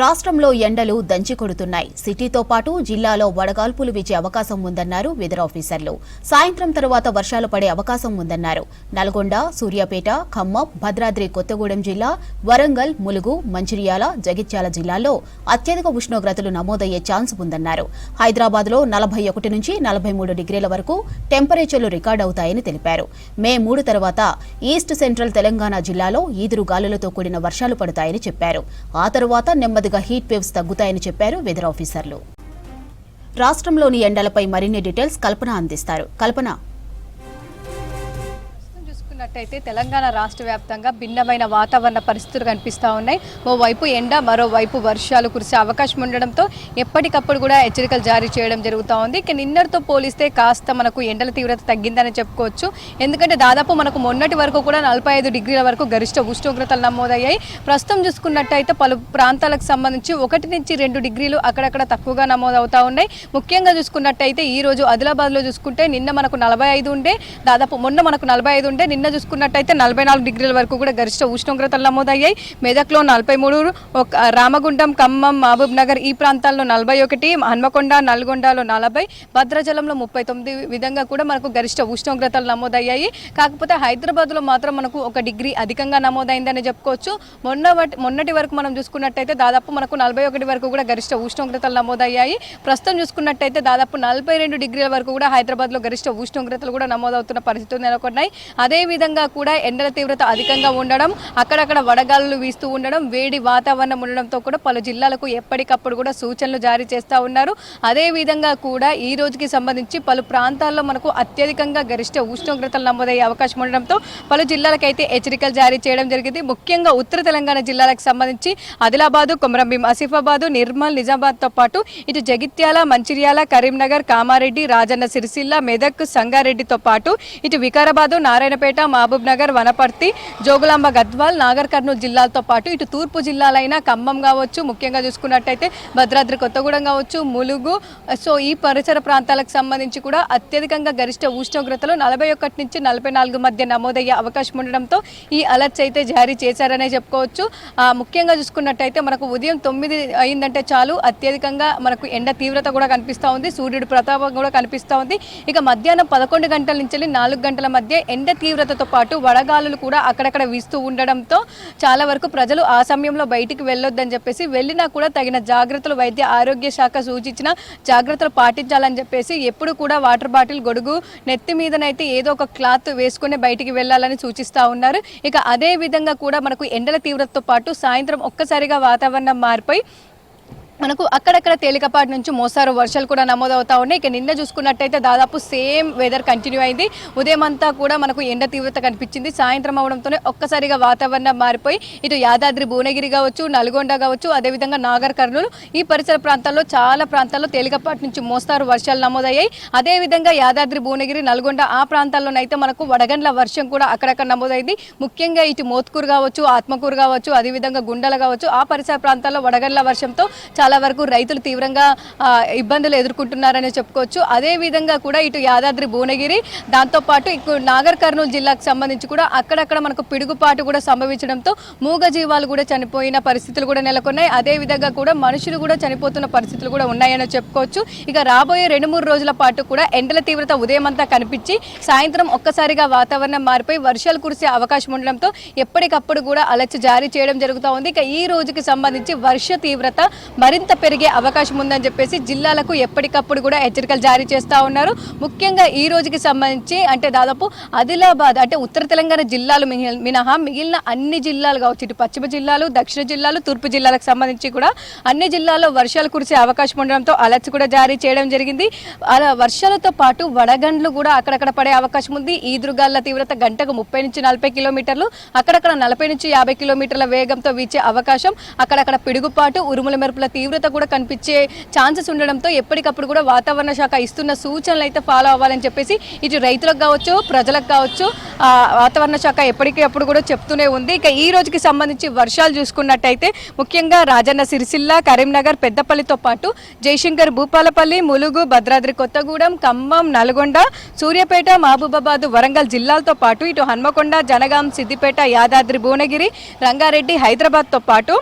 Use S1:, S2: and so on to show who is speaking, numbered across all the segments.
S1: రాష్ట్రంలో ఎండలు దంచి కొడుతున్నాయి. సిటీతో పాటు జిల్లాలో వడగాల్పులు వీచే అవకాశం ఉందన్నారు వెదర్ ఆఫీసర్లు. సాయంత్రం తర్వాత వర్షాలు పడే అవకాశం ఉందన్నారు. నల్గొండ, సూర్యాపేట, ఖమ్మం, భద్రాద్రి కొత్తగూడెం జిల్లా, వరంగల్, ములుగు, మంచిర్యాల, జగిత్యాల జిల్లాల్లో అత్యధిక ఉష్ణోగ్రతలు నమోదయ్యే ఛాన్స్ ఉందన్నారు. హైదరాబాద్లో 41 నుంచి 43 డిగ్రీల వరకు టెంపరేచర్లు రికార్డవుతాయని తెలిపారు. మే 3 తర్వాత ఈస్ట్ సెంట్రల్ తెలంగాణ జిల్లాలో ఈదురు గాలులతో కూడిన వర్షాలు పడతాయని చెప్పారు. ఆ తర్వాత నెమ్మదిగా హీట్ వేవ్స్ తగ్గుతాయని చెప్పారు వెదర్ ఆఫీసర్లు. రాష్ట్రంలోని ఎండలపై మరిన్ని డీటెయిల్స్ కల్పన అందిస్తారు. కల్పన,
S2: చూసుకున్నట్టయితే తెలంగాణ రాష్ట్ర వ్యాప్తంగా భిన్నమైన వాతావరణ పరిస్థితులు కనిపిస్తూ ఉన్నాయి. ఓవైపు ఎండ, మరోవైపు వర్షాలు కురిసే అవకాశం ఉండడంతో ఎప్పటికప్పుడు కూడా హెచ్చరికలు జారీ చేయడం జరుగుతూ ఉంది. ఇక నిన్నటితో పోలిస్తే కాస్త మనకు ఎండల తీవ్రత తగ్గిందని చెప్పుకోవచ్చు. ఎందుకంటే దాదాపు మనకు మొన్నటి వరకు కూడా 45 డిగ్రీల వరకు గరిష్ట ఉష్ణోగ్రతలు నమోదయ్యాయి. ప్రస్తుతం చూసుకున్నట్టయితే పలు ప్రాంతాలకు సంబంధించి 1 నుంచి 2 డిగ్రీలు అక్కడక్కడ తక్కువగా నమోదవుతూ ఉన్నాయి. ముఖ్యంగా చూసుకున్నట్టయితే ఈ రోజు ఆదిలాబాద్లో చూసుకుంటే నిన్న మనకు 45 ఉండే, దాదాపు మొన్న మనకు 45 ఉండే, నిన్న చూసుకున్నట్టయితే 44 డిగ్రీల వరకు కూడా గరిష్ట ఉష్ణోగ్రతలు నమోదయ్యాయి. మెదక్లో 43, రామగుండం, ఖమ్మం, మహబూబ్ నగర్ ఈ ప్రాంతాల్లో 41, హన్మకొండ, నల్గొండలో 40, భద్రాచలంలో 39 విధంగా కూడా మనకు గరిష్ట ఉష్ణోగ్రతలు నమోదయ్యాయి. కాకపోతే హైదరాబాద్లో మాత్రం మనకు 1 డిగ్రీ అధికంగా నమోదైందని చెప్పుకోవచ్చు. మొన్నటి వరకు మనం చూసుకున్నట్టయితే దాదాపు మనకు 41 వరకు కూడా గరిష్ట ఉష్ణోగ్రతలు నమోదయ్యాయి. ప్రస్తుతం చూసుకున్నట్టయితే దాదాపు 42 డిగ్రీల వరకు కూడా హైదరాబాద్లో గరిష్ట ఉష్ణోగ్రతలు కూడా నమోదవుతున్న పరిస్థితులు నెలకొన్నాయి. అదేవిధంగా కూడా ఎండల తీవ్రత అధికంగా ఉండడం, అక్కడక్కడ వడగాలులు వీస్తూ ఉండడం, వేడి వాతావరణం ఉండడంతో కూడా పలు జిల్లాలకు ఎప్పటికప్పుడు కూడా సూచనలు జారీ చేస్తూ ఉన్నారు. అదేవిధంగా కూడా ఈ రోజుకి సంబంధించి పలు ప్రాంతాల్లో మనకు అత్యధికంగా గరిష్ట ఉష్ణోగ్రతలు నమోదయ్యే అవకాశం ఉండడంతో పలు జిల్లాలకైతే హెచ్చరికలు జారీ చేయడం జరిగింది. ముఖ్యంగా ఉత్తర తెలంగాణ జిల్లాలకు సంబంధించి ఆదిలాబాదు, కొమరంభీం, ఆసిఫాబాదు, నిర్మల్, నిజామాబాద్తో పాటు ఇటు జగిత్యాల, మంచిర్యాల, కరీంనగర్, కామారెడ్డి, రాజన్న సిరిసిల్ల, మెదక్, సంగారెడ్డితో పాటు ఇటు వికారాబాదు, నారాయణపేట, మహబూబ్ నగర్, వనపర్తి, జోగులాంబ, గద్వాల్, నాగర్ కర్నూలు జిల్లాలతో పాటు ఇటు తూర్పు జిల్లాలైన ఖమ్మం కావచ్చు, ముఖ్యంగా చూసుకున్నట్టయితే భద్రాద్రి కొత్తగూడెం కావచ్చు, ములుగు, సో ఈ పరిసర ప్రాంతాలకు సంబంధించి కూడా అత్యధికంగా గరిష్ట ఉష్ణోగ్రతలు 41 నుంచి 44 మధ్య నమోదయ్యే అవకాశం ఉండడంతో ఈ అలర్ట్స్ అయితే జారీ చేశారనే చెప్పుకోవచ్చు. ముఖ్యంగా చూసుకున్నట్టయితే మనకు ఉదయం 9 అయిందంటే చాలు అత్యధికంగా మనకు ఎండ తీవ్రత కూడా కనిపిస్తూ ఉంది, సూర్యుడి ప్రతాపం కూడా కనిపిస్తూ ఉంది. ఇక మధ్యాహ్నం 11 గంటల నుంచి 4 గంటల మధ్య ఎండ తీవ్రతతో పాటు వడగాలులు కూడా అక్కడక్కడ వీస్తూ ఉండడంతో చాలా వరకు ప్రజలు ఆ సమయంలో బయటికి వెళ్ళొద్దని చెప్పేసి, వెళ్ళినా కూడా తగిన జాగ్రత్తలు వైద్య ఆరోగ్య శాఖ సూచించిన జాగ్రత్తలు పాటించాలని చెప్పేసి ఎప్పుడు కూడా వాటర్ బాటిల్, గొడుగు, నెత్తి మీదనైతే ఏదో ఒక క్లాత్ వేసుకుని బయటికి వెళ్ళాలని సూచిస్తూ ఉన్నారు. ఇక అదే విధంగా కూడా మనకు ఎండల తీవ్రతతో పాటు సాయంత్రం ఒక్కసారిగా వాతావరణం మారిపోయి మనకు అక్కడక్కడ తేలికపాటి నుంచి మోస్తారు వర్షాలు కూడా నమోదవుతా ఉన్నాయి. ఇక నిన్న చూసుకున్నట్టయితే దాదాపు సేమ్ వెదర్ కంటిన్యూ అయింది. ఉదయం అంతా కూడా మనకు ఎండ తీవ్రత కనిపించింది. సాయంత్రం అవడంతోనే ఒక్కసారిగా వాతావరణం మారిపోయి ఇటు యాదాద్రి, భువనగిరి కావచ్చు, నల్గొండ కావచ్చు, అదేవిధంగా నాగర్ కర్నూలు ఈ పరిసర ప్రాంతాల్లో చాలా ప్రాంతాల్లో తేలికపాటి నుంచి మోస్తారు వర్షాలు నమోదయ్యాయి. అదేవిధంగా యాదాద్రి, భువనగిరి, నల్గొండ ఆ ప్రాంతాల్లోనైతే మనకు వడగండ్ల వర్షం కూడా అక్కడక్కడ నమోదైంది. ముఖ్యంగా ఇటు మోత్కూరు కావచ్చు, ఆత్మకూరు కావచ్చు, అదేవిధంగా గుండెల కావచ్చు ఆ పరిసర ప్రాంతాల్లో వడగండ్ల వర్షంతో చాలా వరకు రైతులు తీవ్రంగా ఇబ్బందులు ఎదుర్కొంటున్నారని చెప్పుకోవచ్చు. అదేవిధంగా కూడా ఇటు యాదాద్రి, భువనగిరి, దాంతోపాటు ఇటు నాగర్ కర్నూలు జిల్లాకు సంబంధించి కూడా అక్కడక్కడ మనకు పిడుగుపాటు కూడా సంభవించడంతో మూగజీవాలు కూడా చనిపోయిన పరిస్థితులు కూడా నెలకొన్నాయి. అదేవిధంగా కూడా మనుషులు కూడా చనిపోతున్న పరిస్థితులు కూడా ఉన్నాయని చెప్పుకోవచ్చు. ఇక రాబోయే 2-3 రోజుల పాటు కూడా ఎండల తీవ్రత ఉదయం అంతా కనిపించి సాయంత్రం ఒక్కసారిగా వాతావరణం మారిపోయి వర్షాలు కురిసే అవకాశం ఉండడంతో ఎప్పటికప్పుడు కూడా అలర్ట్ జారీ చేయడం జరుగుతూ ఉంది. ఇక ఈ రోజుకి సంబంధించి వర్ష తీవ్రత మరింత పెరిగే అవకాశం ఉందని చెప్పేసి జిల్లాలకు ఎప్పటికప్పుడు కూడా హెచ్చరికలు జారీ చేస్తూ ఉన్నారు. ముఖ్యంగా ఈ రోజుకి సంబంధించి అంటే దాదాపు ఆదిలాబాద్ అంటే ఉత్తర తెలంగాణ జిల్లాలు మినహా మిగిలిన అన్ని జిల్లాలు కావచ్చు, ఇటు పశ్చిమ జిల్లాలు, దక్షిణ జిల్లాలు, తూర్పు జిల్లాలకు సంబంధించి కూడా అన్ని జిల్లాల్లో వర్షాలు కురిసే అవకాశం ఉండడంతో అలర్ట్స్ కూడా జారీ చేయడం జరిగింది. అలా వర్షాలతో పాటు వడగండ్లు కూడా అక్కడక్కడ పడే అవకాశం ఉంది. ఈదురుగాళ్ల తీవ్రత గంటకు 30 నుంచి 40 కిలోమీటర్లు, అక్కడక్కడ 40 నుంచి 50 కిలోమీటర్ల వేగంతో వీచే అవకాశం, అక్కడక్కడ పిడుగుపాటు, ఉరుముల మెరుపుల తీవ్రత కూడా కనిపించే ఛాన్సెస్ ఉండడంతో ఎప్పటికప్పుడు కూడా వాతావరణ శాఖ ఇస్తున్న సూచనలు అయితే ఫాలో అవ్వాలని చెప్పేసి ఇటు రైతులకు కావచ్చు, ప్రజలకు కావచ్చు వాతావరణ శాఖ ఎప్పటికప్పుడు కూడా చెప్తూనే ఉంది. ఇక ఈ రోజుకి సంబంధించి వర్షాలు చూసుకున్నట్టయితే ముఖ్యంగా రాజన్న సిరిసిల్ల, కరీంనగర్, పెద్దపల్లితో పాటు జయశంకర్, భూపాలపల్లి, ములుగు, భద్రాద్రి కొత్తగూడెం, ఖమ్మం, నల్గొండ, సూర్యాపేట, మహబూబాబాద్, వరంగల్ జిల్లాలతో పాటు ఇటు హన్మకొండ, జనగాం, సిద్దిపేట, యాదాద్రి, భువనగిరి, రంగారెడ్డి, హైదరాబాద్తో పాటు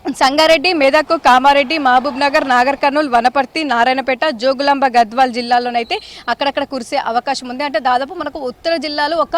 S2: సంగారెడ్డి, మెదక్, కామారెడ్డి, మహబూబ్ నగర్, నాగర్ కర్నూల్, వనపర్తి, నారాయణపేట, జోగులాంబ, గద్వాల్ జిల్లాలోనైతే అక్కడక్కడ కురిసే అవకాశం ఉంది. అంటే దాదాపు మనకు ఉత్తర జిల్లాలో ఒక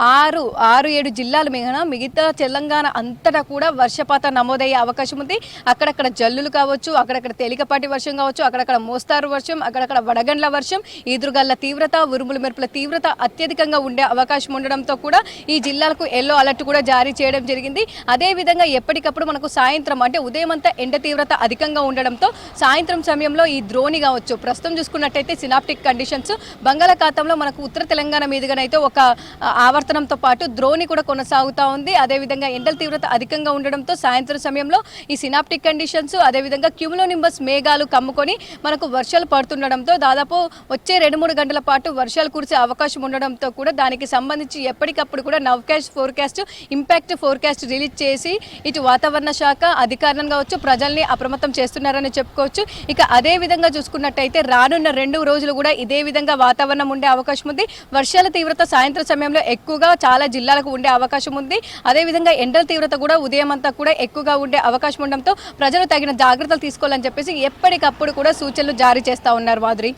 S2: 6-7 జిల్లాలు మిగతా తెలంగాణ అంతటా కూడా వర్షపాతం నమోదయ్యే అవకాశం ఉంది. అక్కడక్కడ జల్లులు కావచ్చు, అక్కడక్కడ తేలికపాటి వర్షం కావచ్చు, అక్కడక్కడ మోస్తారు వర్షం, అక్కడక్కడ వడగండ్ల వర్షం, ఈదురుగాళ్ల తీవ్రత, ఉరుములు మెరుపుల తీవ్రత అత్యధికంగా ఉండే అవకాశం ఉండడంతో కూడా ఈ జిల్లాలకు ఎల్లో అలర్ట్ కూడా జారీ చేయడం జరిగింది. అదేవిధంగా ఎప్పటికప్పుడు మనకు సాయంత్రం అంటే ఉదయం అంతా ఎండ తీవ్రత అధికంగా ఉండడంతో సాయంత్రం సమయంలో ఈ ద్రోణి కావచ్చు, ప్రస్తుతం చూసుకున్నట్టయితే సినాప్టిక్ కండిషన్స్ బంగాళాఖాతంలో మనకు ఉత్తర తెలంగాణ మీదుగానైతే ఒక ఆవర్తనంతో పాటు ద్రోణి కూడా కొనసాగుతూ ఉంది. అదేవిధంగా ఎండల తీవ్రత అధికంగా ఉండడంతో సాయంత్రం సమయంలో ఈ సినాప్టిక్ కండిషన్స్ అదేవిధంగా క్యూములోనింబస్ మేఘాలు కమ్ముకొని మనకు వర్షాలు పడుతుండడంతో దాదాపు వచ్చే 2-3 గంటల పాటు వర్షాలు కురిసే అవకాశం ఉండడంతో కూడా దానికి సంబంధించి ఎప్పటికప్పుడు కూడా నవ్కాస్ట్ ఫోర్కాస్ట్, ఇంపాక్ట్ ఫోర్కాస్ట్ రిలీజ్ చేసి ఇటు వాతావరణ శాఖ అధికారులను కావచ్చు ప్రజల్ని అప్రమత్తం చేస్తున్నారని చెప్పుకోవచ్చు. ఇక అదే విధంగా చూసుకున్నట్టయితే రానున్న 2 రోజులు కూడా ఇదే విధంగా వాతావరణం ఉండే అవకాశం ఉంది. వర్షాల తీవ్రత సాయంత్రం సమయంలో ఎక్కువగా చాలా జిల్లాలకు ఉండే అవకాశం ఉంది. అదేవిధంగా ఎండల తీవ్రత కూడా ఉదయం అంతా కూడా ఎక్కువగా ఉండే అవకాశం ఉండడంతో ప్రజలు తగిన జాగ్రత్తలు తీసుకోవాలని చెప్పేసి ఎప్పటికప్పుడు కూడా సూచనలు జారీ చేస్తూ ఉన్నారు. మాధురి.